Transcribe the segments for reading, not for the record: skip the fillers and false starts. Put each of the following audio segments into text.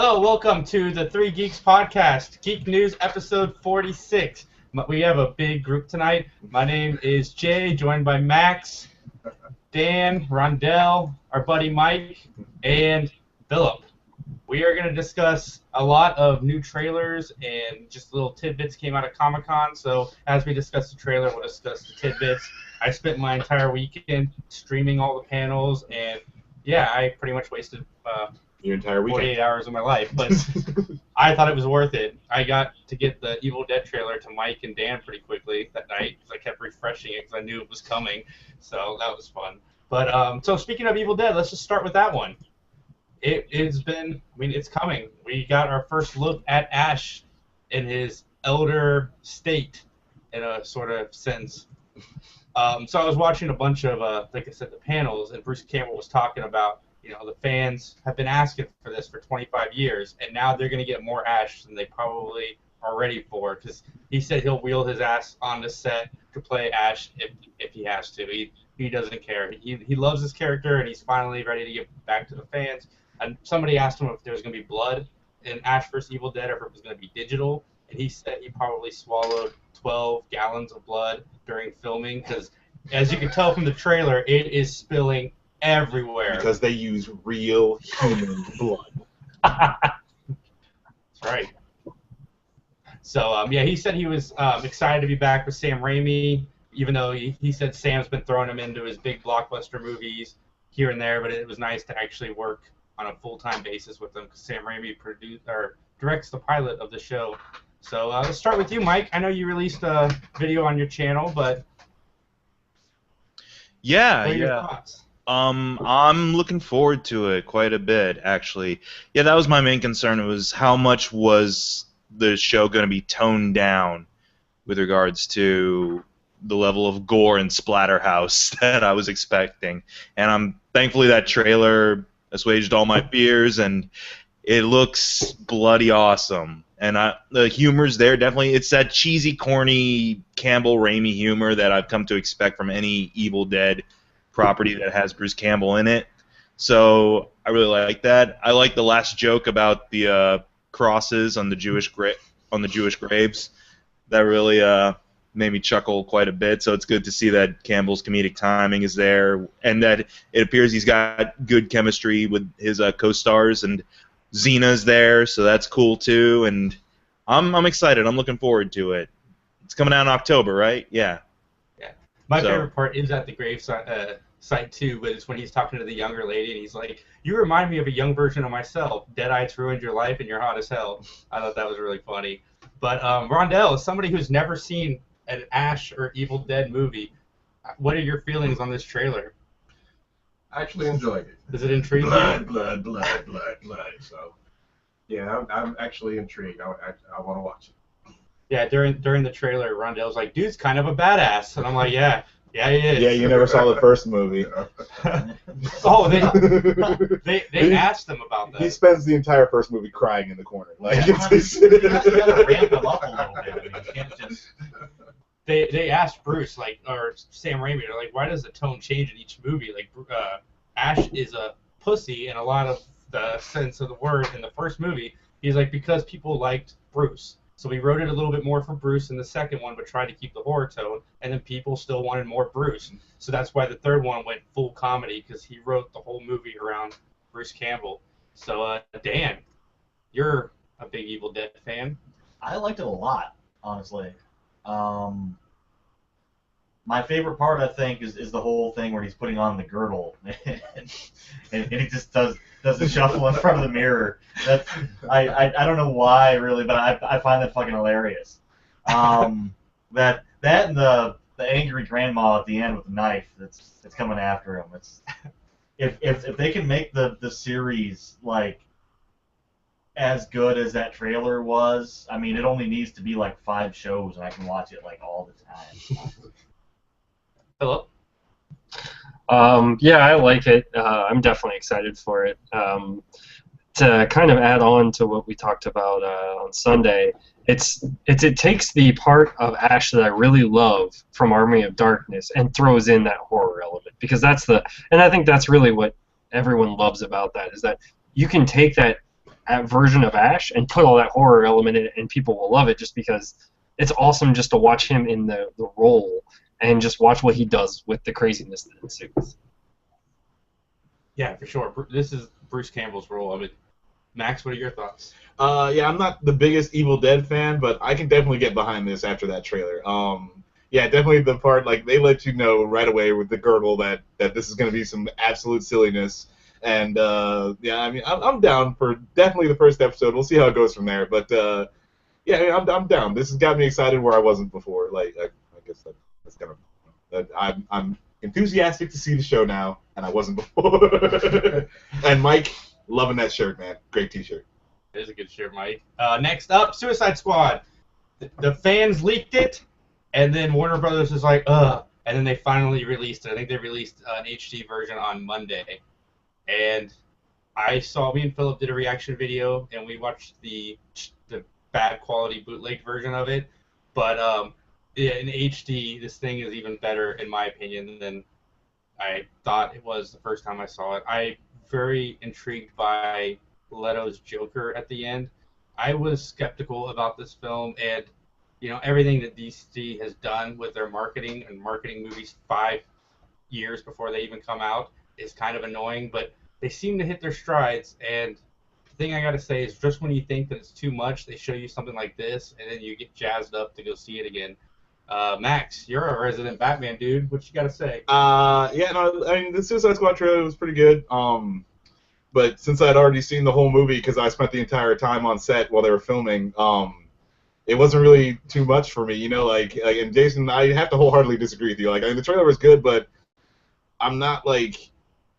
Hello, welcome to the Three Geeks podcast, Geek News episode 46. We have a big group tonight. My name is Jay, joined by Max, Dan, Rondell, our buddy Mike, and Philip. We are going to discuss a lot of new trailers and just little tidbits came out of Comic-Con. So as we discuss the trailer, we'll discuss the tidbits. I spent my entire weekend streaming all the panels, and yeah, I pretty much wasted your entire weekend. 48 hours of my life, but I thought it was worth it. I got to get the Evil Dead trailer to Mike and Dan pretty quickly that night because I kept refreshing it because I knew it was coming, so that was fun. But so speaking of Evil Dead, let's just start with that one. It's coming. We got our first look at Ash in his elder state, in a sort of sense. So I was watching a bunch of, like I said, the panels, and Bruce Campbell was talking about, the fans have been asking for this for 25 years, and now they're going to get more Ash than they probably are ready for, because he said he'll wheel his ass on the set to play Ash if he has to. He doesn't care. He loves his character, and he's finally ready to get back to the fans. And somebody asked him if there was going to be blood in Ash vs. Evil Dead or if it was going to be digital, and he said he probably swallowed 12 gallons of blood during filming, because as you can tell from the trailer, it is spilling everywhere. Because they use real human blood. That's right. So, yeah, he said he was excited to be back with Sam Raimi, even though he said Sam's been throwing him into his big blockbuster movies here and there, but it was nice to actually work on a full-time basis with him because Sam Raimi directs the pilot of the show. So let's start with you, Mike. I know you released a video on your channel, but what are your thoughts? I'm looking forward to it quite a bit, actually. Yeah, that was my main concern. It was how much was the show going to be toned down with regards to the level of gore and splatterhouse that I was expecting. And thankfully that trailer assuaged all my fears, and it looks bloody awesome. And the humor's there, definitely. It's that cheesy, corny Campbell Raimi humor that I've come to expect from any Evil Dead property that has Bruce Campbell in it. So I really like that. I like the last joke about the crosses on the Jewish graves. That really made me chuckle quite a bit. So it's good to see that Campbell's comedic timing is there, and that it appears he's got good chemistry with his co-stars, and Xena's there, so that's cool too. And I'm excited. I'm looking forward to it. It's coming out in October, right? Yeah. My favorite part is at the grave site too, but it's when he's talking to the younger lady and he's like, "You remind me of a young version of myself. Deadites ruined your life and you're hot as hell." I thought that was really funny. But Rondell, as somebody who's never seen an Ash or Evil Dead movie, what are your feelings on this trailer? I actually enjoyed it. Does it intrigue you? Blood. So, yeah, I'm actually intrigued. I want to watch it. Yeah, during the trailer, Rondell's like, "Dude's kind of a badass," and I'm like, "Yeah, he is." Yeah, you never saw the first movie. Oh, they asked him about that. He spends the entire first movie crying in the corner. Like, You gotta ramp him up a little bit. I mean, you can't just... They asked Bruce, or Sam Raimi, they're like, "Why does the tone change in each movie? Like, Ash is a pussy in a lot of the sense of the word in the first movie." He's like, "Because people liked Bruce. So we wrote it a little bit more for Bruce in the second one, but tried to keep the horror tone, and then people still wanted more Bruce. So that's why the third one went full comedy, because he wrote the whole movie around Bruce Campbell." So, Dan, you're a big Evil Dead fan. I liked it a lot, honestly. My favorite part, I think, is the whole thing where he's putting on the girdle, and he just does the shuffle in front of the mirror. I don't know why, really, but I find that fucking hilarious. That and the angry grandma at the end with the knife that's coming after him. If they can make the series like as good as that trailer was, I mean, it only needs to be like 5 shows, and I can watch it like all the time. Philip? Yeah, I like it. I'm definitely excited for it. To kind of add on to what we talked about on Sunday, it takes the part of Ash that I really love from Army of Darkness and throws in that horror element, because and I think that's really what everyone loves about that, is that you can take that version of Ash and put all that horror element in it, and people will love it just because it's awesome just to watch him in the role and just watch what he does with the craziness that ensues. Yeah, for sure. This is Bruce Campbell's role of it. Max, what are your thoughts? Yeah, I'm not the biggest Evil Dead fan, but I can definitely get behind this after that trailer. Yeah, definitely the part, like, they let you know right away with the girdle that this is going to be some absolute silliness. And, yeah, I mean, I'm down for definitely the first episode. We'll see how it goes from there. But, yeah, I mean, I'm down. This has got me excited where I wasn't before. Like, I guess that's kind of... I'm enthusiastic to see the show now, and I wasn't before. And Mike, loving that shirt, man. Great T-shirt. It is a good shirt, Mike. Next up, Suicide Squad. The fans leaked it, and then Warner Brothers was like, ugh. And then they finally released it. I think they released an HD version on Monday. And me and Philip did a reaction video, and we watched the bad quality bootleg version of it. But yeah, in HD, this thing is even better, in my opinion, than I thought it was the first time I saw it. I'm very intrigued by Leto's Joker at the end. I was skeptical about this film, and everything that DC has done with their marketing and marketing movies 5 years before they even come out is kind of annoying, but they seem to hit their strides. And the thing I gotta say is, just when you think that it's too much, they show you something like this, and then you get jazzed up to go see it again. Max, you're a resident Batman dude. What you gotta say? Yeah, no, I mean, the Suicide Squad trailer was pretty good. But since I'd already seen the whole movie, because I spent the entire time on set while they were filming, it wasn't really too much for me. And Jason, I have to wholeheartedly disagree with you. Like, I mean, the trailer was good, but I'm not like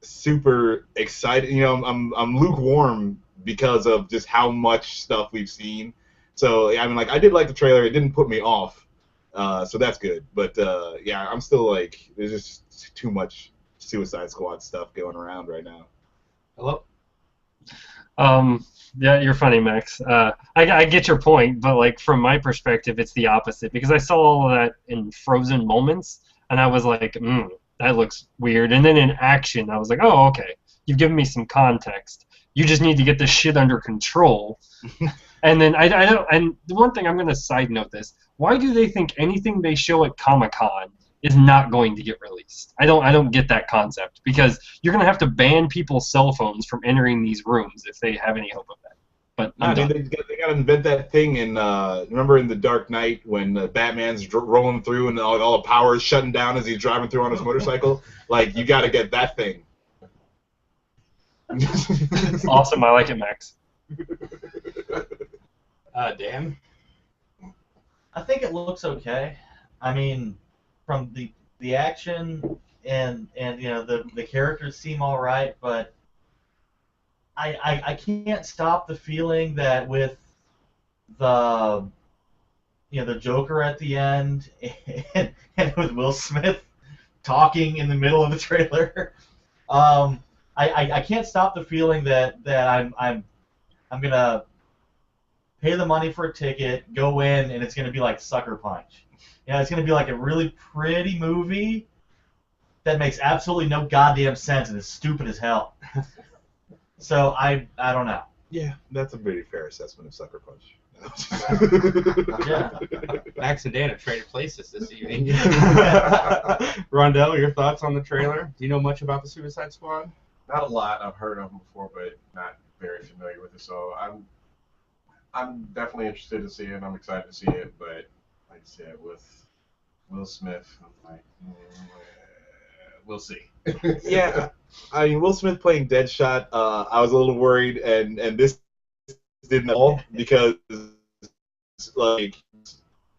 super excited. I'm lukewarm because of just how much stuff we've seen. So I mean, like, I did like the trailer. It didn't put me off. So that's good. But yeah, I'm still like, there's just too much Suicide Squad stuff going around right now. Hello? Yeah, you're funny, Max. I get your point, but like from my perspective, it's the opposite because I saw all of that in frozen moments, and I was like, that looks weird. And then in action, I was like, oh, okay, you've given me some context. You just need to get this shit under control. And then I don't. And the one thing I'm gonna side note this: why do they think anything they show at Comic-Con is not going to get released? I don't get that concept, because you're gonna have to ban people's cell phones from entering these rooms if they have any hope of that. But I mean, they got to invent that thing. And remember in The Dark Knight when Batman's rolling through and all the power is shutting down as he's driving through on his motorcycle? Like, you got to get that thing. Awesome. I like it, Max. Dan? I think it looks okay. I mean, from the action and the characters seem all right, but I can't stop the feeling that with the Joker at the end and with Will Smith talking in the middle of the trailer, I can't stop the feeling that I'm gonna pay the money for a ticket, go in, and it's gonna be like Sucker Punch. It's gonna be like a really pretty movie that makes absolutely no goddamn sense and is stupid as hell. So I don't know. Yeah, that's a pretty fair assessment of Sucker Punch. Yeah. Max and Dan have traded places this evening. Rondell, your thoughts on the trailer? Do you know much about the Suicide Squad? Not a lot. I've heard of them before, but not very familiar with it. So I'm definitely interested to see it. I'm excited to see it, but like I said, with Will Smith, I'm like, we'll see. Yeah, I mean, Will Smith playing Deadshot, I was a little worried, and this didn't at all, because like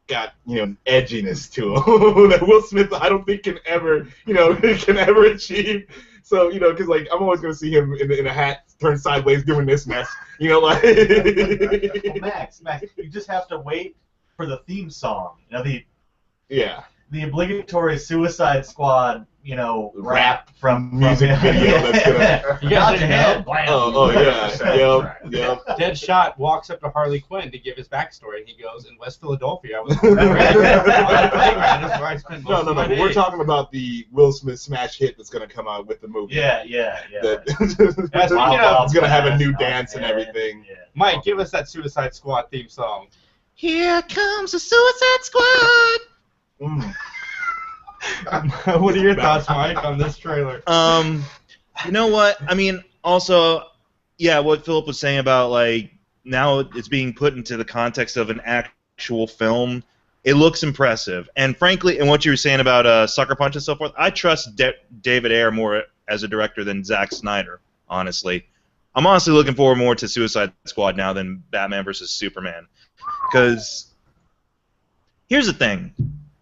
got edginess to him that Will Smith I don't think can ever achieve. So because like I'm always gonna see him in a hat turned sideways doing this mess, like. Well, Max, you just have to wait for the theme song. The obligatory Suicide Squad you know, Rap rap from music video that's gonna- You got your head, blam. Oh yeah. Yep. Deadshot walks up to Harley Quinn to give his backstory. He goes, "In West Philadelphia, I was on the playground. That's where I spent most No. of my We're days." talking about the Will Smith smash hit that's gonna come out with the movie. Yeah. That, Yeah, speaking of- it's gonna have a new dance and everything. Yeah. Mike, give us that Suicide Squad theme song. Here comes the Suicide Squad. Mm. What are your thoughts, Mike, on this trailer? You know what? I mean, also, yeah, what Philip was saying about, like, now it's being put into the context of an actual film. It looks impressive. And frankly, and what you were saying about Sucker Punch and so forth, I trust David Ayer more as a director than Zack Snyder, honestly. I'm honestly looking forward more to Suicide Squad now than Batman vs. Superman. Because here's the thing.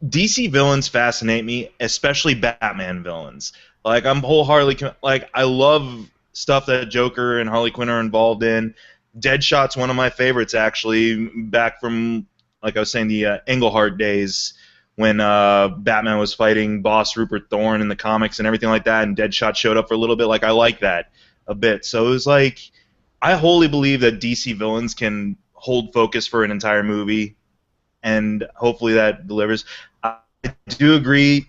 DC villains fascinate me, especially Batman villains. Like, I'm wholeheartedly, like, I love stuff that Joker and Harley Quinn are involved in. Deadshot's one of my favorites, actually, back from, like I was saying, the Englehart days when Batman was fighting Boss Rupert Thorne in the comics and everything like that, and Deadshot showed up for a little bit. Like, I like that a bit. So it was like, I wholly believe that DC villains can hold focus for an entire movie, and hopefully that delivers. I do agree.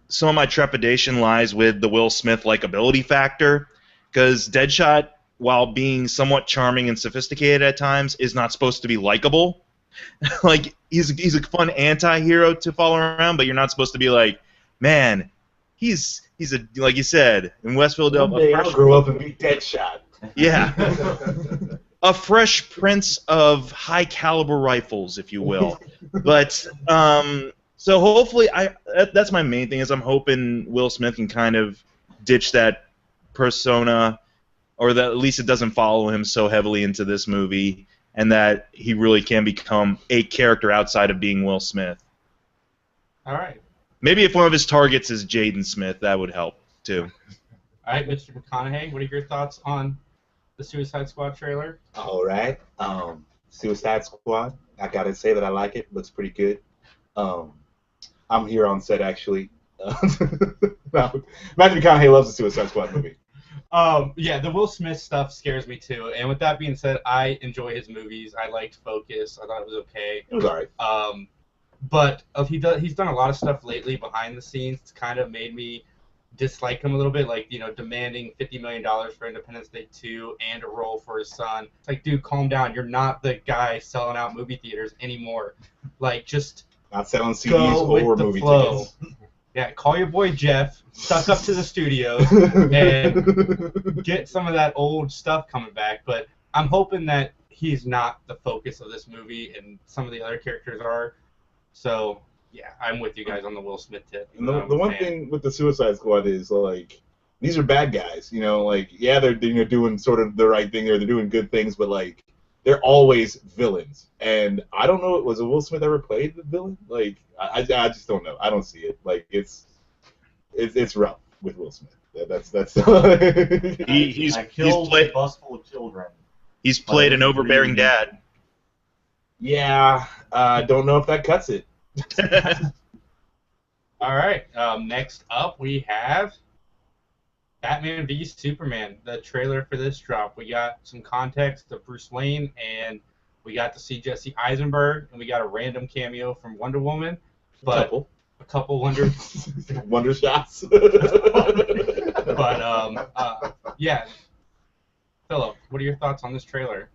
Some of my trepidation lies with the Will Smith likability factor, because Deadshot, while being somewhat charming and sophisticated at times, is not supposed to be likable. Like, he's a fun anti-hero to follow around, but you're not supposed to be like, man, he's a, like you said, in West Philadelphia. One day I'll grow up and be Deadshot. Yeah. A fresh prince of high caliber rifles, if you will. But so hopefully, that's my main thing, is I'm hoping Will Smith can kind of ditch that persona, or that at least it doesn't follow him so heavily into this movie, and that he really can become a character outside of being Will Smith. All right. Maybe if one of his targets is Jaden Smith, that would help too. All right, Mr. McConaughey, what are your thoughts on the Suicide Squad trailer? All right. Suicide Squad. I gotta say that I like it. Looks pretty good. I'm here on set actually. Matthew McConaughey loves the Suicide Squad movie. Yeah, the Will Smith stuff scares me too. And with that being said, I enjoy his movies. I liked Focus. I thought it was okay. It was alright. But he's done a lot of stuff lately behind the scenes. It's kind of made me dislike him a little bit, like, you know, demanding $50 million for Independence Day 2 and a role for his son. It's like, dude, calm down. You're not the guy selling out movie theaters anymore. Like, just Not selling CDs go or with the movie flow. tickets. Yeah, call your boy Jeff, suck up to the studios, and get some of that old stuff coming back. But I'm hoping that he's not the focus of this movie, and some of the other characters are. So, yeah, I'm with you guys on the Will Smith tip. And the one thing with the Suicide Squad is, like, these are bad guys, you know, like, yeah, they're doing sort of the right thing, or they're doing good things, but, like, they're always villains. And I don't know, was Will Smith ever played the villain? Like, I just don't know. I don't see it. Like, it's rough with Will Smith. That's He's killed played a bus full of children. he's played an overbearing dad. Yeah, I don't know if that cuts it. All right, next up we have Batman v Superman. The trailer for this drop. We got some context of Bruce Wayne, and we got to see Jesse Eisenberg, and we got a random cameo from Wonder Woman. But a couple wonder shots. But yeah, Philip, what are your thoughts on this trailer?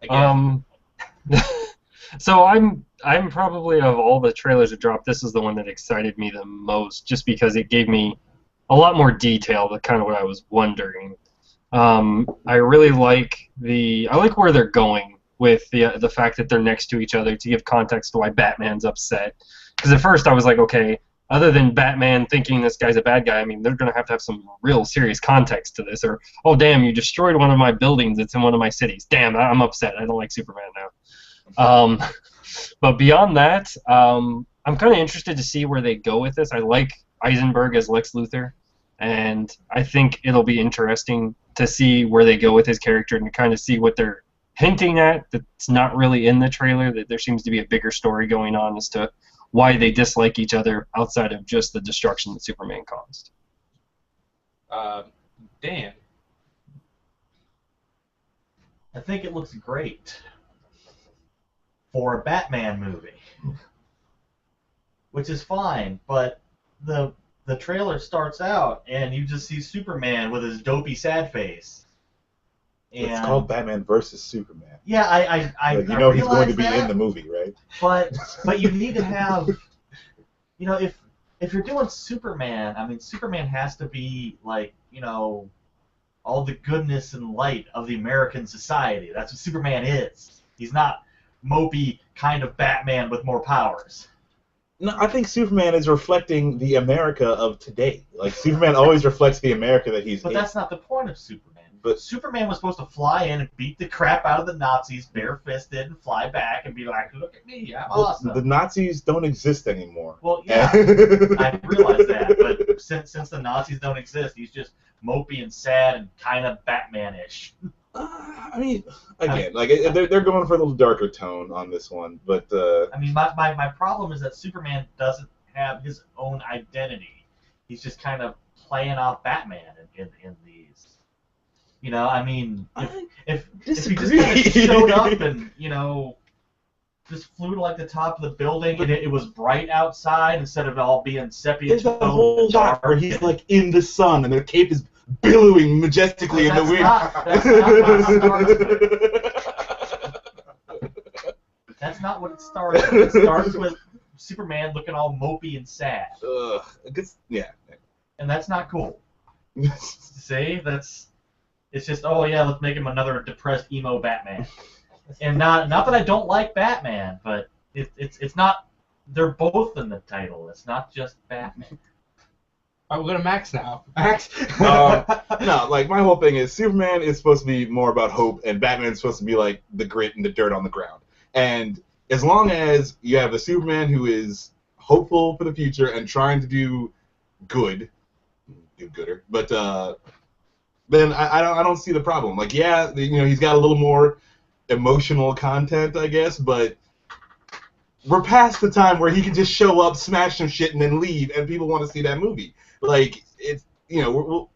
Again. So I'm probably, of all the trailers that dropped, this is the one that excited me the most, just because it gave me a lot more detail, the kind of what I was wondering. I really like where they're going with the fact that they're next to each other, to give context to why Batman's upset. Because at first I was like, okay, other than Batman thinking this guy's a bad guy, I mean, they're going to have some real serious context to this. Or, oh, damn, you destroyed one of my buildings. It's in one of my cities. Damn, I'm upset. I don't like Superman now. But beyond that, I'm kind of interested to see where they go with this. I like Eisenberg as Lex Luthor, and I think it'll be interesting to see where they go with his character and to kind of see what they're hinting at that's not really in the trailer, that there seems to be a bigger story going on as to why they dislike each other outside of just the destruction that Superman caused. Dan. I think it looks great for a Batman movie, which is fine, but the trailer starts out and you just see Superman with his dopey sad face. And It's called Batman versus Superman. yeah, I Like, you I know he's going to realize be that, in the movie, right? but you need to have, you know, if you're doing Superman, I mean, Superman has to be like, you know, all the goodness and light of the American society. That's what Superman is. He's not mopey kind of Batman with more powers. No, I think Superman is reflecting the America of today. Like, Superman always reflects the America that he's But in. that's not the point of Superman. But Superman was supposed to fly in and beat the crap out of the Nazis bare-fisted and fly back and be like, look at me, I'm awesome. The Nazis don't exist anymore. Well, yeah, I realize that, but since the Nazis don't exist, he's just mopey and sad and kind of Batman-ish. I mean, again, like they're going for a little darker tone on this one, but I mean, my problem is that Superman doesn't have his own identity. He's just kind of playing off Batman in these. You know, I mean, if he just kind of showed up and, you know, just flew to like the top of the building and it was bright outside instead of all being sepia there's a whole shot where he's like in the sun and the cape is billowing majestically in the wind. That's not what it starts with. That's not what it starts with. It starts with Superman looking all mopey and sad. Yeah. And that's not cool. See, it's just, oh yeah, let's make him another depressed emo Batman. And not that I don't like Batman, but it's not. They're both in the title. It's not just Batman. All right, we'll go to Max now. Max. No, like my whole thing is Superman is supposed to be more about hope, and Batman is supposed to be like the grit and the dirt on the ground. And as long as you have a Superman who is hopeful for the future and trying to do gooder, but then I don't see the problem. Like, yeah, you know, he's got a little more emotional content, I guess, but we're past the time where he can just show up, smash some shit, and then leave, and people want to see that movie. Like, it's, you know,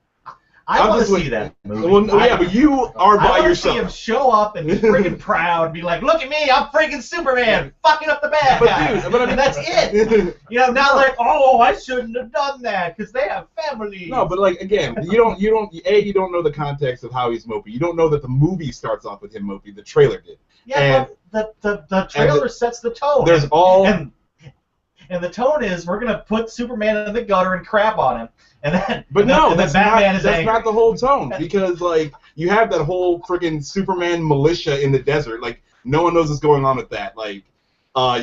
I want to see that movie. Well, yeah, but you are by I want yourself. to see him show up and be freaking proud and be like, look at me, I'm freaking Superman, fucking up the bad guy. Dude, but I mean, and that's it. You know, now like, oh, I shouldn't have done that because they have families. No, but like again, you don't know the context of how he's mopey. You don't know that the movie starts off with him mopey. The trailer did. Yeah, but the trailer sets the tone. There's all. And the tone is we're gonna put Superman in the gutter and crap on him, and then. But no, that's not the whole tone, because like you have that whole freaking Superman militia in the desert. Like no one knows what's going on with that. Like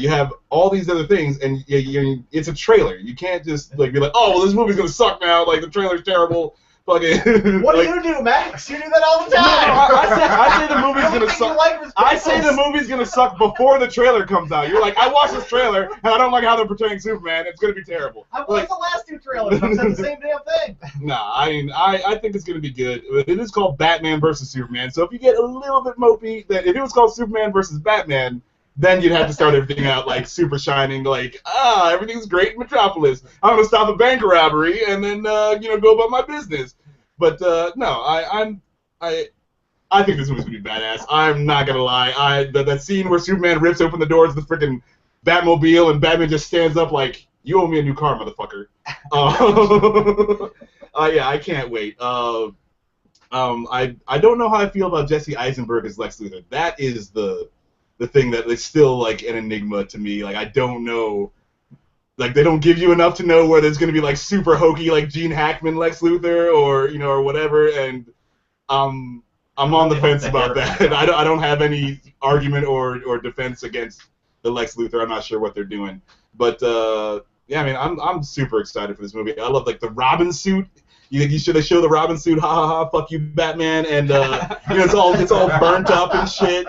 you have all these other things, and it's a trailer. You can't just like be like, oh, well, this movie's gonna suck now. Like the trailer's terrible. Fucking. What do you do, Max? You do that all the time. No, I say the movie's gonna suck. I say the movie. movie's gonna suck before the trailer comes out. You're like, I watched this trailer and I don't like how they're portraying Superman. It's gonna be terrible. I watched the last two trailers. I said the same damn thing. Nah, I think it's gonna be good. It is called Batman versus Superman. So if you get a little bit mopey, then if it was called Superman versus Batman, then you'd have to start everything out like super shining, like everything's great in Metropolis. I'm gonna stop a bank robbery and then go about my business. But no, I think this movie's gonna be badass. I'm not gonna lie. That scene where Superman rips open the doors of the freaking Batmobile and Batman just stands up like, you owe me a new car, motherfucker. Yeah, I can't wait. I don't know how I feel about Jesse Eisenberg as Lex Luthor. That is the thing that is still like an enigma to me. Like I don't know. Like they don't give you enough to know whether it's gonna be like super hokey like Gene Hackman Lex Luthor or whatever. And I'm on the fence about that. I don't have any argument or defense against the Lex Luthor. I'm not sure what they're doing. But yeah, I mean I'm super excited for this movie. I love like the Robin suit. They show the Robin suit, ha ha ha, fuck you, Batman, and it's all burnt up and shit,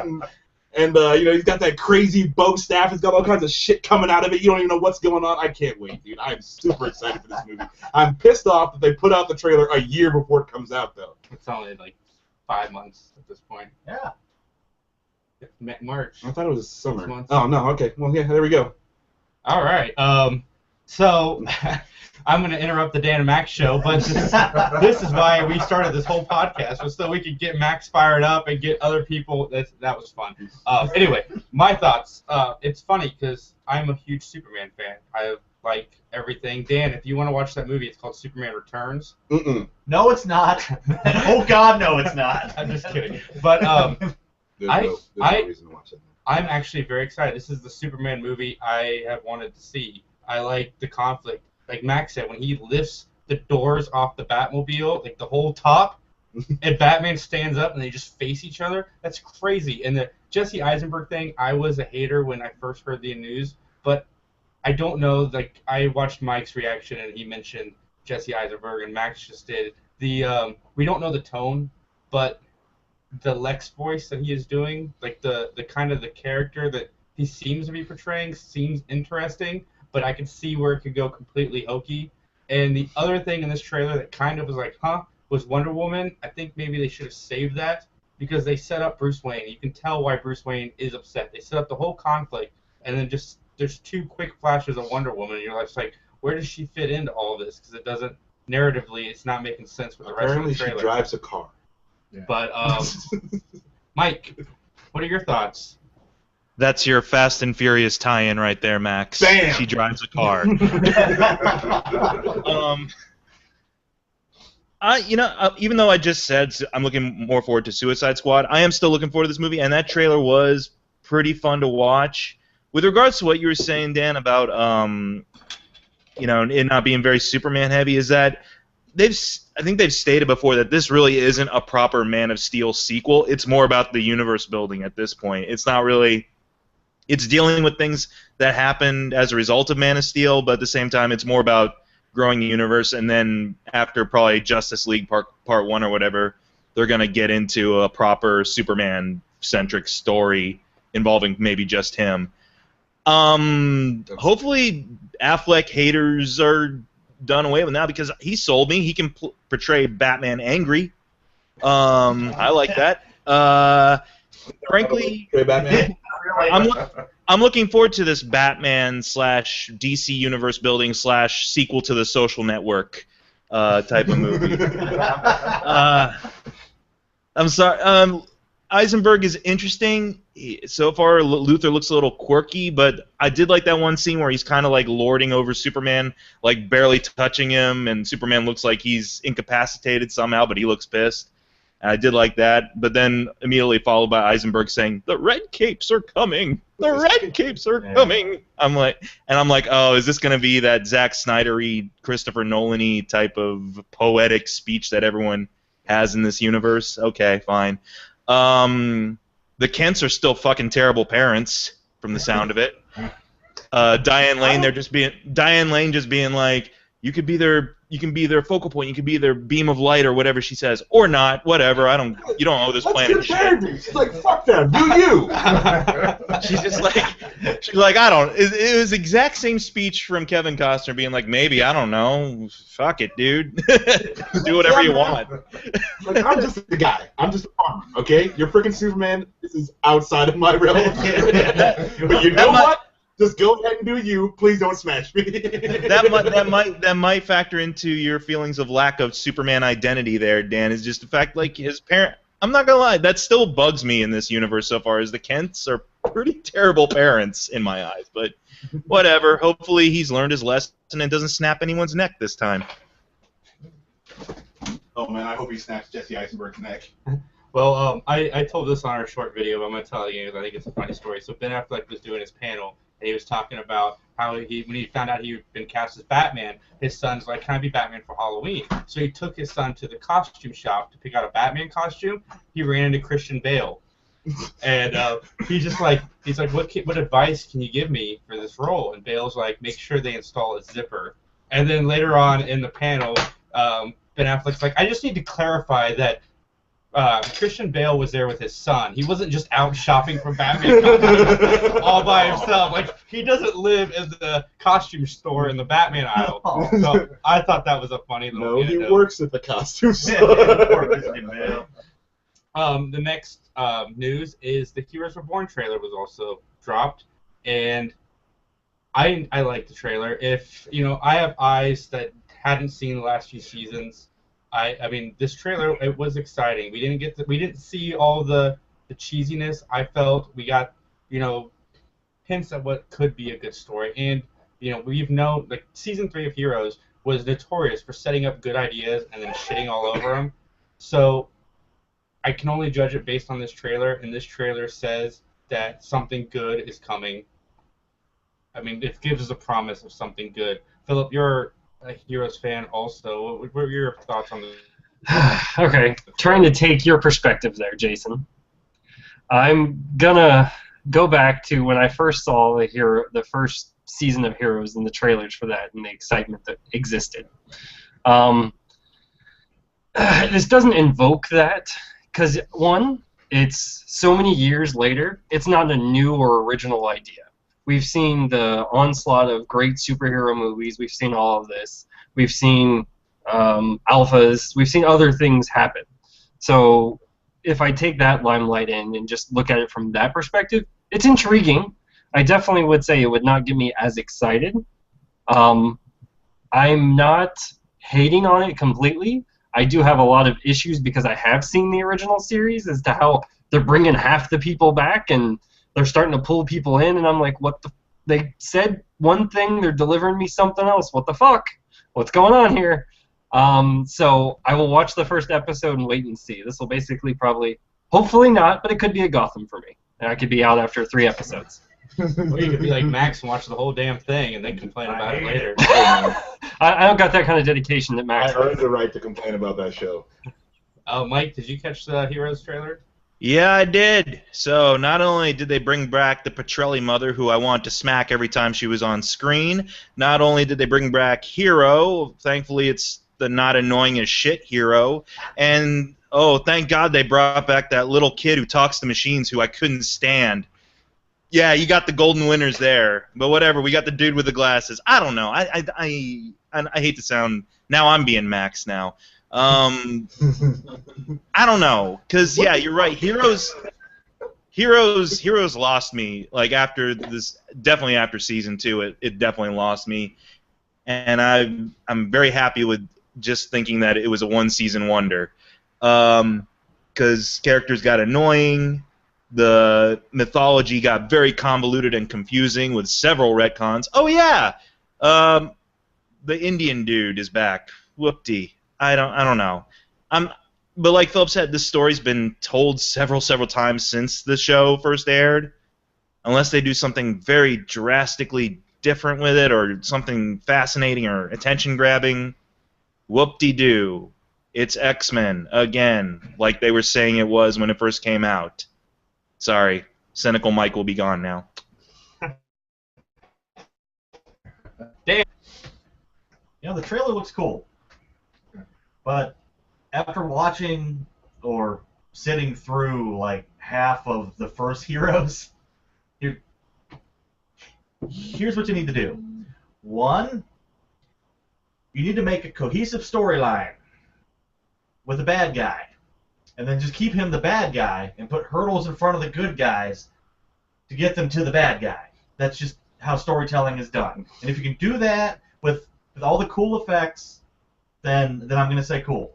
and he's got that crazy bow staff. He's got all kinds of shit coming out of it. You don't even know what's going on. I can't wait, dude. I'm super excited for this movie. I'm pissed off that they put out the trailer a year before it comes out, though. It's only like 5 months at this point. Yeah. March. I thought it was summer. 6 months. Oh no, okay. Well, yeah, there we go. All right. So I'm going to interrupt the Dan and Max show, but this is why we started this whole podcast, was so we could get Max fired up and get other people. That was fun. Anyway, my thoughts. It's funny because I'm a huge Superman fan. I like everything. Dan, if you want to watch that movie, it's called Superman Returns. No, it's not. Oh God, no, it's not. I'm just kidding. But There's no reason to watch it. I'm actually very excited. This is the Superman movie I have wanted to see. I like the conflict. Like Max said, when he lifts the doors off the Batmobile, like the whole top, and Batman stands up and they just face each other, that's crazy. And the Jesse Eisenberg thing, I was a hater when I first heard the news, but I don't know. Like, I watched Mike's reaction and he mentioned Jesse Eisenberg, and Max just did. We don't know the tone, but the Lex voice that he is doing, like the kind of the character that he seems to be portraying, seems interesting, but I could see where it could go completely hokey. And the other thing in this trailer that kind of was like, was Wonder Woman. I think maybe they should have saved that because they set up Bruce Wayne. You can tell why Bruce Wayne is upset. They set up the whole conflict, and then just there's 2 quick flashes of Wonder Woman, and you're like, where does she fit into all this? Because it doesn't, narratively, it's not making sense with the rest of the Apparently trailer. she drives a car. Yeah. But, Mike, what are your thoughts? That's your Fast and Furious tie-in right there, Max. Bam! She drives a car. Even though I just said I'm looking more forward to Suicide Squad, I am still looking forward to this movie, and that trailer was pretty fun to watch. With regards to what you were saying, Dan, about it not being very Superman heavy, is that I think they've stated before that this really isn't a proper Man of Steel sequel. It's more about the universe building at this point. It's not really. It's dealing with things that happened as a result of Man of Steel, but at the same time, it's more about growing the universe. And then after probably Justice League Part 1 or whatever, they're going to get into a proper Superman-centric story involving maybe just him. Hopefully, Affleck haters are done away with now because he sold me. He can portray Batman angry. I like that. Frankly, Batman. I'm looking forward to this Batman / DC universe building / sequel to the Social Network type of movie. I'm sorry. Eisenberg is interesting. So far, Luthor looks a little quirky, but I did like that one scene where he's kind of like lording over Superman, like barely touching him, and Superman looks like he's incapacitated somehow, but he looks pissed. And I did like that, but then immediately followed by Eisenberg saying, "The red capes are coming. The red capes are coming." I'm like, oh, is this going to be that Zack Snyder-y, Christopher Nolan-y type of poetic speech that everyone has in this universe? Okay, fine. The Kents are still fucking terrible parents, from the sound of it. Diane Lane just being like, you can be their focal point, you can be their beam of light or whatever she says, or not, whatever. You don't owe this planet shit. She's like, fuck them, do you? She's like, I don't. It was the exact same speech from Kevin Costner being like, maybe, I don't know, fuck it, dude, do whatever you want. Like, I'm just a guy. I'm just a farmer, okay? You're freaking Superman. This is outside of my realm. But you know what? Just go ahead and do you. Please don't smash me. that might factor into your feelings of lack of Superman identity there, Dan. Is just the fact, like, his parent. I'm not gonna lie, that still bugs me in this universe so far. Is the Kents are pretty terrible parents in my eyes, but whatever. Hopefully he's learned his lesson and doesn't snap anyone's neck this time. Oh man, I hope he snaps Jesse Eisenberg's neck. Well, I told this on our short video, but I'm going to tell you, I think it's a funny story. So Ben Affleck was doing his panel, and he was talking about how when he found out he'd been cast as Batman, his son's like, can I be Batman for Halloween? So he took his son to the costume shop to pick out a Batman costume. He ran into Christian Bale. And he's like, what advice can you give me for this role? And Bale's like, make sure they install a zipper. And then later on in the panel, Ben Affleck's like, I just need to clarify that Christian Bale was there with his son. He wasn't just out shopping for Batman costumes all by himself. Like, he doesn't live in the costume store in the Batman aisle. So I thought that was a funny little he works at the costume store. The next news is the Heroes Reborn trailer was also dropped, and I like the trailer. If I have eyes that hadn't seen the last few seasons. I mean, this trailer, it was exciting. We didn't see all the cheesiness. I felt we got hints at what could be a good story, and we've known like season 3 of Heroes was notorious for setting up good ideas and then shitting all over them. So I can only judge it based on this trailer, and this trailer says that something good is coming. I mean, it gives us a promise of something good. Philip, you're a Heroes fan also. What were your thoughts on this? Okay, trying to take your perspective there, Jason. I'm gonna go back to when I first saw the first season of Heroes and the trailers for that and the excitement that existed. This doesn't invoke that because, one, it's so many years later, it's not a new or original idea. We've seen the onslaught of great superhero movies. We've seen all of this. We've seen alphas. We've seen other things happen. So if I take that limelight in and just look at it from that perspective, it's intriguing. I definitely would say it would not get me as excited. I'm not hating on it completely. I do have a lot of issues because I have seen the original series as to how they're bringing half the people back and they're starting to pull people in, and I'm like, what the? They said one thing, they're delivering me something else. What the fuck? What's going on here? So I will watch the first episode and wait and see. This will basically probably, hopefully not, but it could be a Gotham for me. And I could be out after 3 episodes. Well, you could be like Max and watch the whole damn thing and then complain about it later. I don't got that kind of dedication that Max I earned the right to complain about that show. Mike, did you catch the Heroes trailer? Yeah, I did. So not only did they bring back the Petrelli mother, who I want to smack every time she was on screen, not only did they bring back Hero, thankfully it's the not annoying as shit Hero, and oh, thank God they brought back that little kid who talks to machines who I couldn't stand. Yeah, you got the golden winners there, but whatever. We got the dude with the glasses. I don't know. I hate to sound. Now I'm being Max now. I don't know, cause yeah, you're right. Heroes lost me. Like after this, definitely after season 2, it definitely lost me, and I'm very happy with just thinking that it was a 1-season wonder, cause characters got annoying. The mythology got very convoluted and confusing with several retcons. Oh yeah, the Indian dude is back. Whoop-dee. I don't know. But like Philip said, this story's been told several times since the show first aired. Unless they do something very drastically different with it, or something fascinating or attention-grabbing, whoop-de-doo. It's X-Men again, like they were saying it was when it first came out. Sorry, cynical Mike will be gone now. Damn. The trailer looks cool. But after watching or sitting through like half of the first Heroes, here's what you need to do. 1, you need to make a cohesive storyline with a bad guy. And then just keep him the bad guy and put hurdles in front of the good guys to get them to the bad guy. That's just how storytelling is done. And if you can do that with all the cool effects, then I'm going to say cool.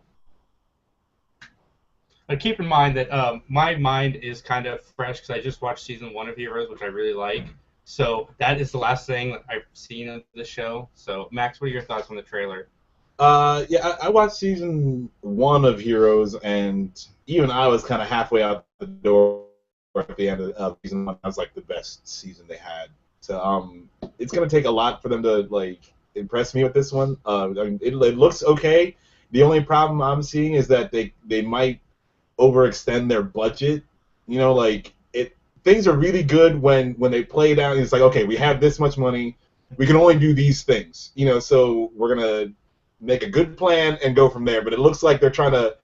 But keep in mind that my mind is kind of fresh because I just watched season 1 of Heroes, which I really like. So that is the last thing that I've seen of the show. So Max, what are your thoughts on the trailer? Yeah, I watched season 1 of Heroes, and even I was kind of halfway out the door at the end of season 1. That was like the best season they had. So it's gonna take a lot for them to like impress me with this one. I mean, it looks okay. The only problem I'm seeing is that they might overextend their budget. Like things are really good when they play it out. And it's like, okay, we have this much money, we can only do these things. So we're gonna make a good plan and go from there. But it looks like they're trying to,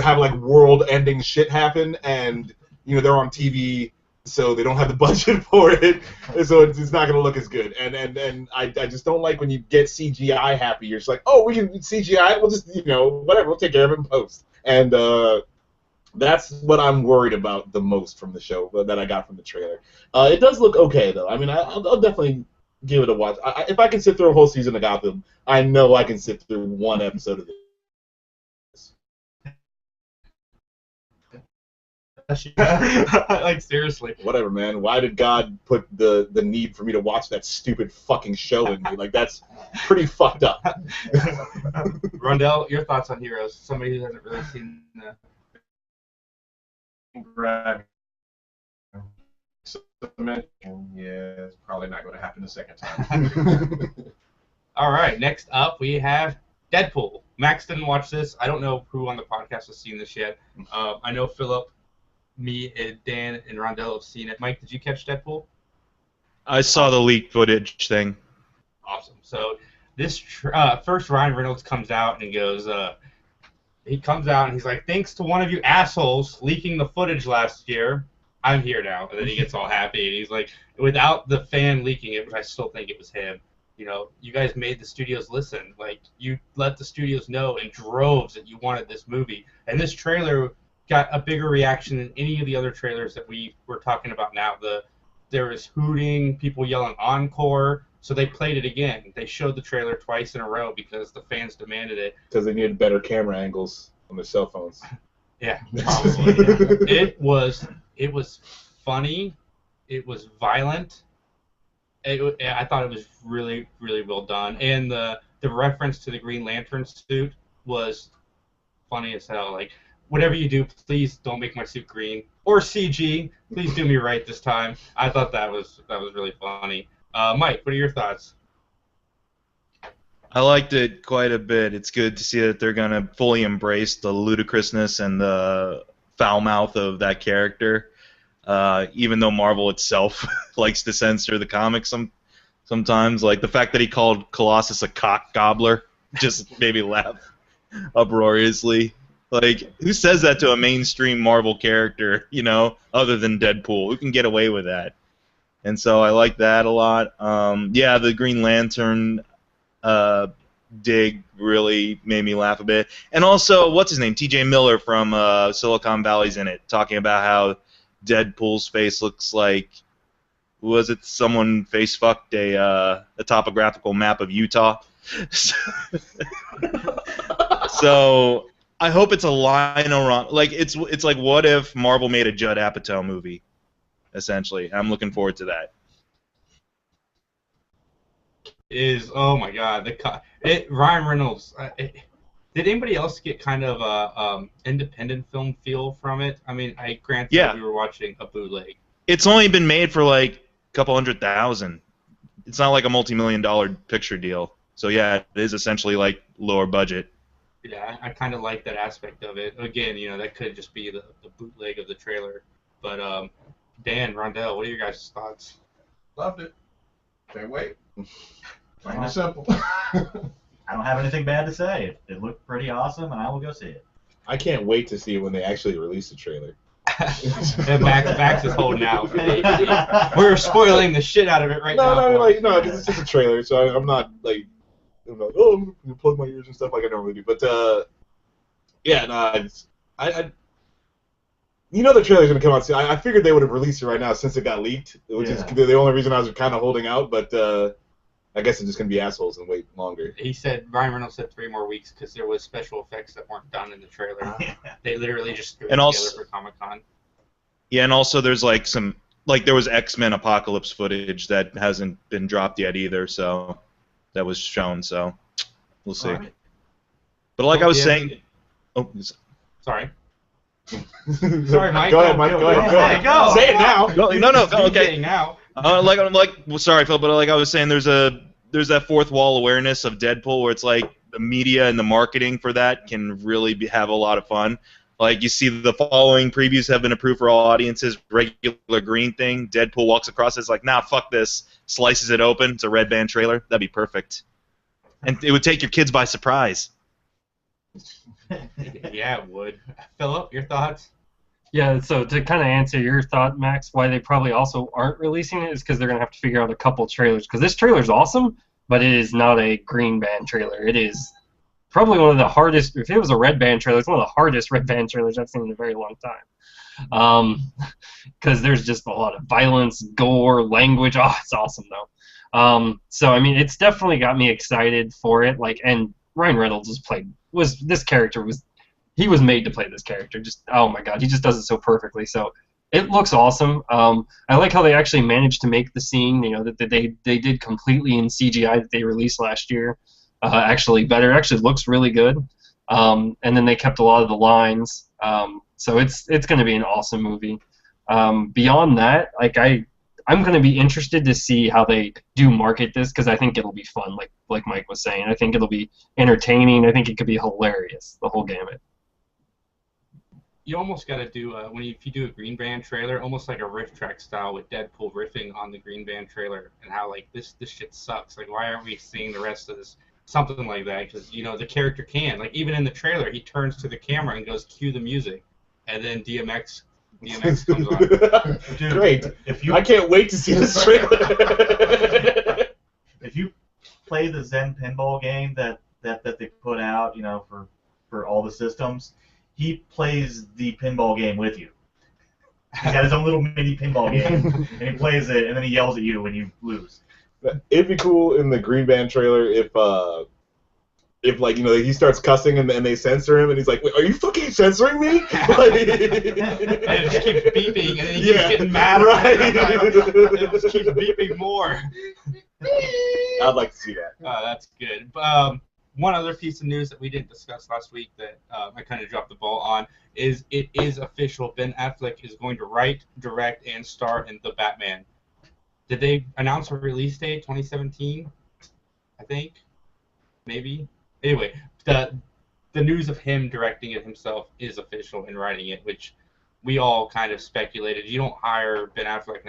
have like world-ending shit happen, and they're on TV, so they don't have the budget for it, so it's not gonna look as good. And I just don't like when you get CGI happy. You're just like, oh, we can CGI, we'll just whatever, we'll take care of it in post. And that's what I'm worried about the most from the show that I got from the trailer. It does look okay though. I mean, I'll definitely give it a watch. If I can sit through a whole season of Gotham, I know I can sit through one episode of this. Like, seriously. Whatever, man. Why did God put the need for me to watch that stupid fucking show in me? Like, that's pretty fucked up. Rondell, your thoughts on Heroes? Somebody who hasn't really seen the... Yeah, it's probably not going to happen the second time. All right, next up we have Deadpool. Max didn't watch this. I don't know who on the podcast has seen this yet. I know Philip, me, and Dan, and Rondell have seen it. Mike, did you catch Deadpool? I saw the leaked footage thing. Awesome. So this first Ryan Reynolds comes out and goes, he comes out and he's like, thanks to one of you assholes leaking the footage last year, I'm here now. And then he gets all happy and he's like, without the fan leaking it, which I still think it was him, you know, you guys made the studios listen. Like, you let the studios know in droves that you wanted this movie. And this trailer got a bigger reaction than any of the other trailers that we were talking about now. There was hooting, people yelling encore, so they played it again. They showed the trailer twice in a row because the fans demanded it. Because they needed better camera angles on their cell phones. Yeah, probably. Yeah. It was funny. It was violent. I thought it was really, really well done. And the reference to the Green Lantern suit was funny as hell. Like, whatever you do, please don't make my suit green. Or CG. Please do me right this time. I thought that was really funny. Mike, what are your thoughts? I liked it quite a bit. It's good to see that they're going to fully embrace the ludicrousness and the foul mouth of that character, even though Marvel itself likes to censor the comics sometimes. Like, the fact that he called Colossus a cock gobbler just made me laugh uproariously. Like, who says that to a mainstream Marvel character, you know, other than Deadpool? Who can get away with that? And so I like that a lot. Yeah, the Green Lantern dig really made me laugh a bit. And also, what's his name? T.J. Miller from Silicon Valley's in it, talking about how Deadpool's face looks like, was it someone face fucked a topographical map of Utah? So I hope it's a line-around. Like, it's like, what if Marvel made a Judd Apatow movie? Essentially, I'm looking forward to that. Oh my God, Ryan Reynolds. Did anybody else get kind of a independent film feel from it? I mean, granted we were watching a bootleg. It's only been made for like a couple $100,000. It's not like a multi-million-dollar picture deal. So yeah, it is essentially like lower budget. Yeah, I kind of like that aspect of it. Again, you know, that could just be the bootleg of the trailer. But Dan, Rondell, what are your guys' thoughts? Loved it. Can't wait. Plain and simple. I don't have anything bad to say. It looked pretty awesome, and I will go see it. I can't wait to see it when they actually release the trailer. And Max is holding out. We're spoiling the shit out of it right now. No, because it's just a trailer, so I'm not like, I'm going to plug my ears and stuff like I normally do. But yeah, no, you know the trailer's gonna come out soon. I figured they would have released it right now since it got leaked, which is the only reason I was kind of holding out. But I guess it's just gonna be assholes and wait longer. Ryan Reynolds said 3 more weeks because there was special effects that weren't done in the trailer. They literally just threw it together for Comic-Con. Yeah, and also there's like there was X-Men Apocalypse footage that hasn't been dropped yet either, so that was shown. So we'll see. Right. But like I was saying, sorry. Sorry, Mike. Go ahead, Mike. Go ahead. Go. Say it now. No. Okay. Now. Sorry, Phil, but like I was saying, there's that fourth wall awareness of Deadpool where it's like the media and the marketing for that can really have a lot of fun. Like, you see the following previews have been approved for all audiences. Regular green thing. Deadpool walks across. It's like, nah, fuck this. Slices it open. It's a red band trailer. That'd be perfect. And it would take your kids by surprise. Yeah, it would. Philip, your thoughts? Yeah, so to kind of answer your thought, Max, why they probably also aren't releasing it is because they're going to have to figure out a couple trailers. Because this trailer's awesome, but it is not a green band trailer. It is probably one of the hardest. If it was a red band trailer, it's one of the hardest red band trailers I've seen in a very long time. Because there's just a lot of violence, gore, language. Oh, it's awesome, though. So I mean, it's definitely got me excited for it. Like, and Ryan Reynolds he was made to play this character. Just oh my god, he just does it so perfectly. So it looks awesome. I like how they actually managed to make the scene, that they did completely in CGI that they released last year. Actually better. Actually looks really good. And then they kept a lot of the lines. So it's going to be an awesome movie. Beyond that, like I'm going to be interested to see how they do market this because I think it'll be fun. Like Mike was saying, I think it'll be entertaining. I think it could be hilarious. The whole gamut. You almost got to do if you do a Green Band trailer, almost like a riff track style with Deadpool riffing on the Green Band trailer, and how like this shit sucks. Like, why aren't we seeing the rest of this? Something like that, because the character can, like, even in the trailer, he turns to the camera and goes, "Cue the music," and then DMX comes on. Dude, great! I can't wait to see this trailer. If you play the Zen pinball game that they put out, for all the systems, he plays the pinball game with you. He's got his own little mini pinball game, and he plays it, and then he yells at you when you lose. It'd be cool in the Green Band trailer if like he starts cussing and they censor him and he's like, "Wait, are you fucking censoring me?" And it just keeps beeping and then he keeps getting mad. Right. It just keeps beeping more. I'd like to see that. That's good. One other piece of news that we didn't discuss last week that I kind of dropped the ball on is it is official. Ben Affleck is going to write, direct, and star in The Batman. Did they announce a release date? 2017, I think, maybe. Anyway, the news of him directing it himself is official and writing it, which we all kind of speculated. You don't hire Ben Affleck,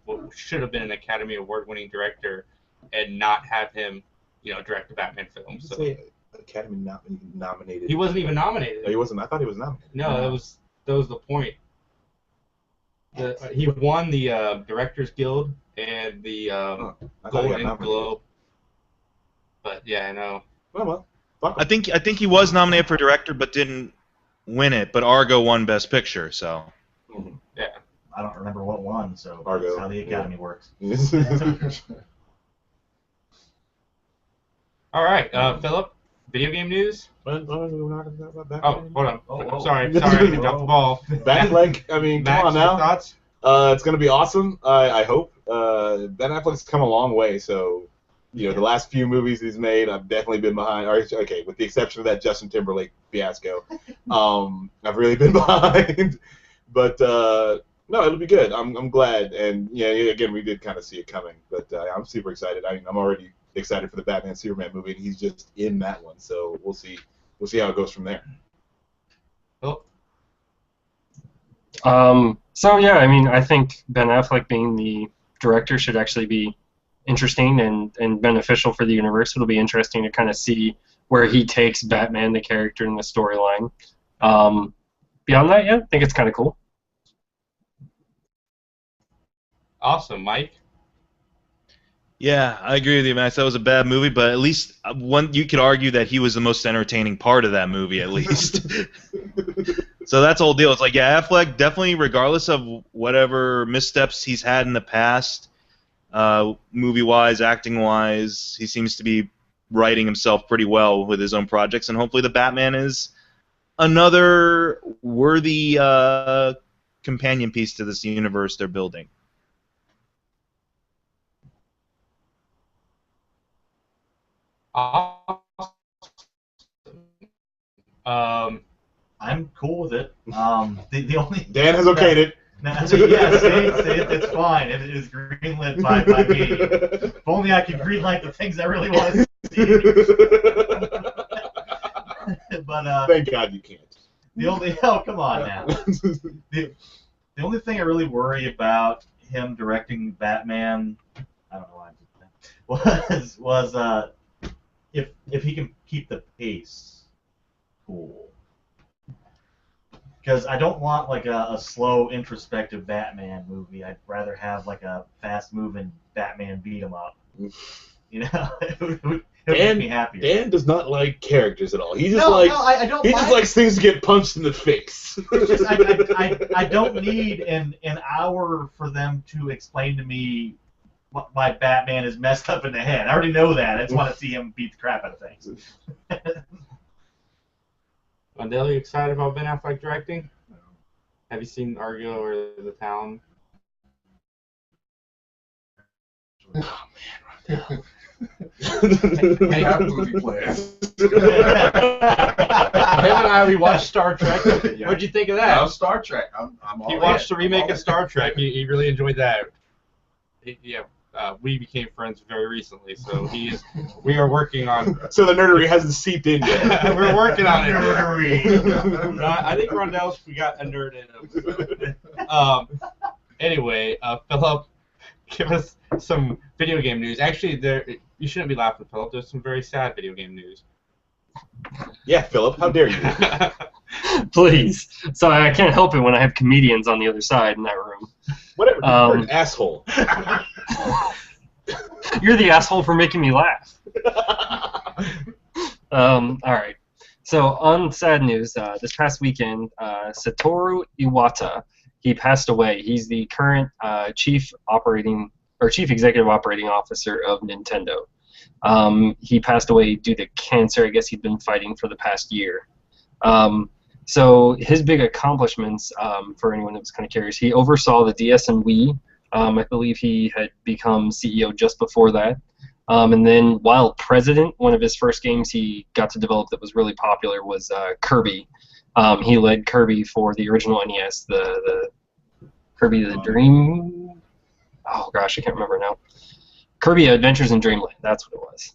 what should have been an Academy Award-winning director, and not have him, direct a Batman film. So say Academy nominated. He wasn't even nominated. No, he wasn't. I thought he was nominated. No, that was the point. He won the Directors Guild and the Golden Globe. But yeah, I know. Well, I think he was nominated for director, but didn't win it. But Argo won Best Picture, so. Yeah. I don't remember what won, so Argo, that's how the Academy works. All right, Philip. Video game news. Oh, hold on. Sorry, I dropped the ball. Batfleck. I mean, Max, come on now. Thoughts? It's gonna be awesome. I hope. Ben Affleck's come a long way, so the last few movies he's made, I've definitely been behind. Okay, with the exception of that Justin Timberlake fiasco, I've really been behind. But no, it'll be good. I'm glad, and again, we did kind of see it coming, but I'm super excited. I'm already excited for the Batman Superman movie, and he's just in that one, so we'll see how it goes from there. Oh. So yeah, I mean, I think Ben Affleck being the director should actually be interesting and beneficial for the universe. It'll be interesting to kind of see where he takes Batman, the character, in the storyline. Beyond that, yeah, I think it's kind of cool. Awesome, Mike. Yeah, I agree with you, Max. That was a bad movie, but at least you could argue that he was the most entertaining part of that movie, at least. So that's the whole deal. It's like, yeah, Affleck definitely, regardless of whatever missteps he's had in the past, movie-wise, acting-wise, he seems to be writing himself pretty well with his own projects, and hopefully the Batman is another worthy companion piece to this universe they're building. I'm cool with it. The only Dan has okayed it. Yeah, see, it's fine. It is greenlit by me. If only I could greenlight the things I really want to see. But thank God you can't. Come on now. The only thing I really worry about him directing Batman, I don't know why I did that, was if he can keep the pace cool. Because I don't want like a slow, introspective Batman movie. I'd rather have like a fast-moving Batman beat 'em up. It would make me happier. Dan does not like characters at all. He just I don't. He just likes things to get punched in the face. It's just I don't need an hour for them to explain to me my Batman is messed up in the head. I already know that. I just want to see him beat the crap out of things. Wendell, you excited about Ben Affleck directing? Have you seen Argo or The Town? Oh man, We have movie plans. Him and I, we watched Star Trek. What'd you think of that? Star Trek. I'm all He in. watched the remake I'm all of Star Trek. He really enjoyed that. We became friends very recently, so we are working on. So the nerdery hasn't seeped in yet. We're working on it. Nerdery. I think Rondell's we got a nerd in him. So. Anyway, Philip, give us some video game news. Actually, you shouldn't be laughing, Philip. There's some very sad video game news. Yeah, Philip, how dare you? Please. So I can't help it when I have comedians on the other side in that room. Whatever, you're an asshole. You're the asshole for making me laugh. All right. So on sad news, this past weekend, Satoru Iwata, he passed away. He's the current chief executive operating officer of Nintendo. He passed away due to cancer. I guess he'd been fighting for the past year. So his big accomplishments, for anyone that was kind of curious, he oversaw the DS and Wii. I believe he had become CEO just before that. And then while president, one of his first games he got to develop that was really popular was Kirby. He led Kirby for the original NES, the Kirby the Dream. Oh gosh, I can't remember now. Kirby Adventures in Dreamland, that's what it was.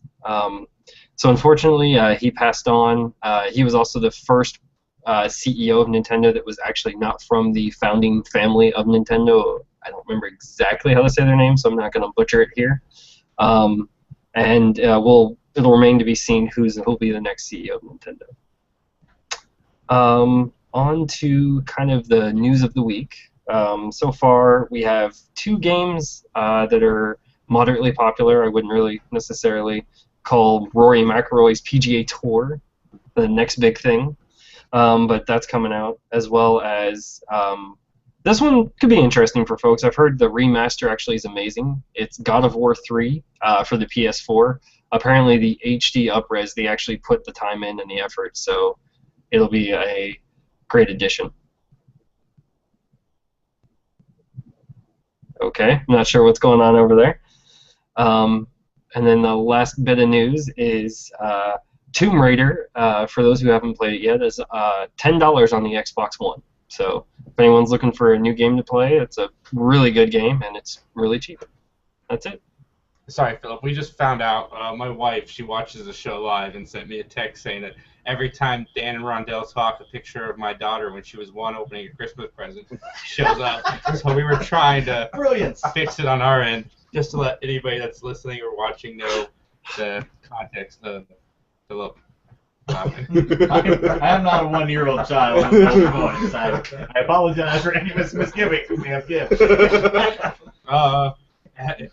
So unfortunately, he passed on. He was also the first CEO of Nintendo that was actually not from the founding family of Nintendo. I don't remember exactly how to say their name, so I'm not going to butcher it here. It'll remain to be seen who'll be the next CEO of Nintendo. On to kind of the news of the week. So far, we have 2 games that are moderately popular. I wouldn't really necessarily call Rory McIlroy's PGA Tour the next big thing, but that's coming out, as well as this one could be interesting for folks. I've heard the remaster actually is amazing. It's God of War 3 for the PS4. Apparently the HD upres, they actually put the time in and the effort, so it'll be a great addition. Okay, I'm not sure what's going on over there. And then the last bit of news is Tomb Raider, for those who haven't played it yet, is $10 on the Xbox One. So if anyone's looking for a new game to play, it's a really good game, and it's really cheap. That's it. Sorry, Philip. We just found out my wife, she watches the show live and sent me a text saying that every time Dan and Rondell talk, a picture of my daughter when she was 1 opening a Christmas present shows up. So we were trying to fix it on our end, just to let anybody that's listening or watching know the context of Philip. I am not a 1-year-old child. I apologize for any misgivings we may have given.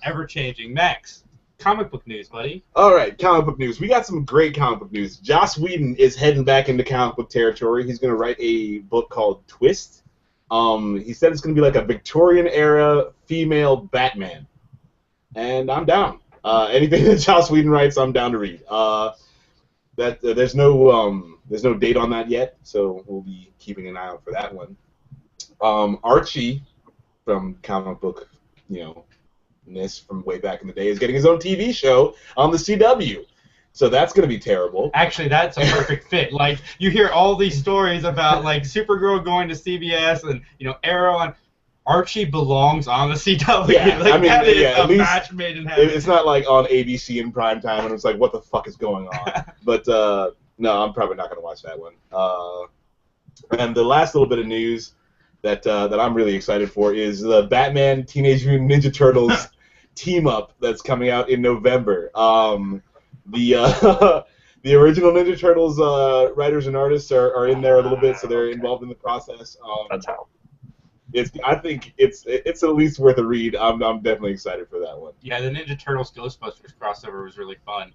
Ever-changing. Max, comic book news, buddy. All right, comic book news. We got some great comic book news. Joss Whedon is heading back into comic book territory. He's going to write a book called Twist. He said it's going to be like a Victorian-era female Batman. And I'm down. Anything that Joss Whedon writes, I'm down to read. There's no date on that yet, so we'll be keeping an eye out for that one. Archie from comic book, from way back in the day is getting his own TV show on the CW. So that's going to be terrible. Actually, that's a perfect fit. Like, you hear all these stories about, like, Supergirl going to CBS and, Arrow, and Archie belongs on the CW. Yeah, like, that is at a least match made in heaven. It's not like on ABC in prime time and it's like, what the fuck is going on? But, no, I'm probably not going to watch that one. And the last little bit of news that I'm really excited for is the Batman Teenage Mutant Ninja Turtles team-up that's coming out in November. The original Ninja Turtles writers and artists are in there a little bit, so they're involved in the process. That's how. I think it's at least worth a read. I'm definitely excited for that one. Yeah, the Ninja Turtles Ghostbusters crossover was really fun.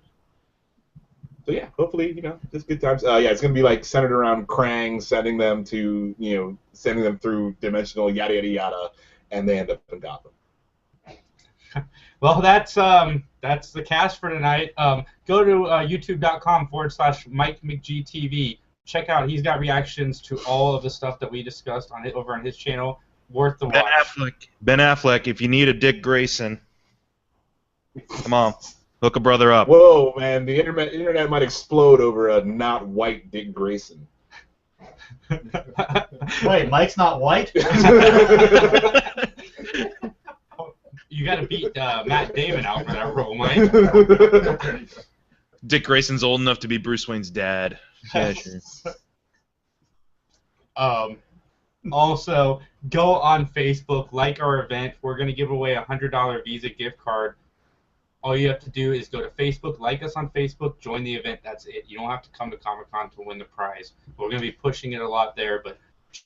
So yeah, hopefully, just good times. Yeah, it's gonna be like centered around Krang, sending them through dimensional yada yada yada, and they end up in Gotham. Well, that's the cast for tonight. Go to youtube.com/MikeMcGTV. Check out, he's got reactions to all of the stuff that we discussed over on his channel. Worth the watch. Ben Affleck, if you need a Dick Grayson, come on, hook a brother up. Whoa, man, the internet might explode over a not white Dick Grayson. Wait, Mike's not white? You got to beat Matt Damon out for that role, Mike. Dick Grayson's old enough to be Bruce Wayne's dad. Yeah, sure. Also, go on Facebook, like our event. We're going to give away a $100 Visa gift card. All you have to do is go to Facebook, like us on Facebook, join the event. That's it. You don't have to come to Comic-Con to win the prize. We're going to be pushing it a lot there, but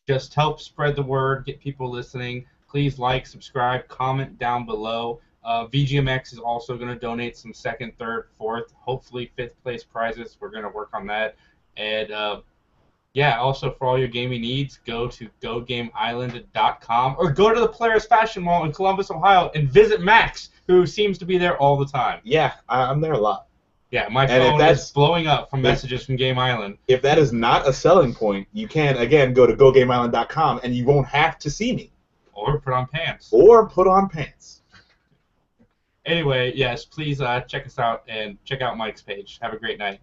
just help spread the word, get people listening. Please like, subscribe, comment down below. VGMX is also going to donate some second, third, fourth, hopefully fifth place prizes. We're going to work on that. And yeah, also for all your gaming needs, go to GoGameIsland.com or go to the Polaris Fashion Mall in Columbus, Ohio, and visit Max, who seems to be there all the time. Yeah, I'm there a lot. Yeah, my phone is blowing up from messages from Game Island. If that is not a selling point, you can, again, go to GoGameIsland.com and you won't have to see me. Or put on pants. Or put on pants. Anyway, yes, please check us out and check out Mike's page. Have a great night.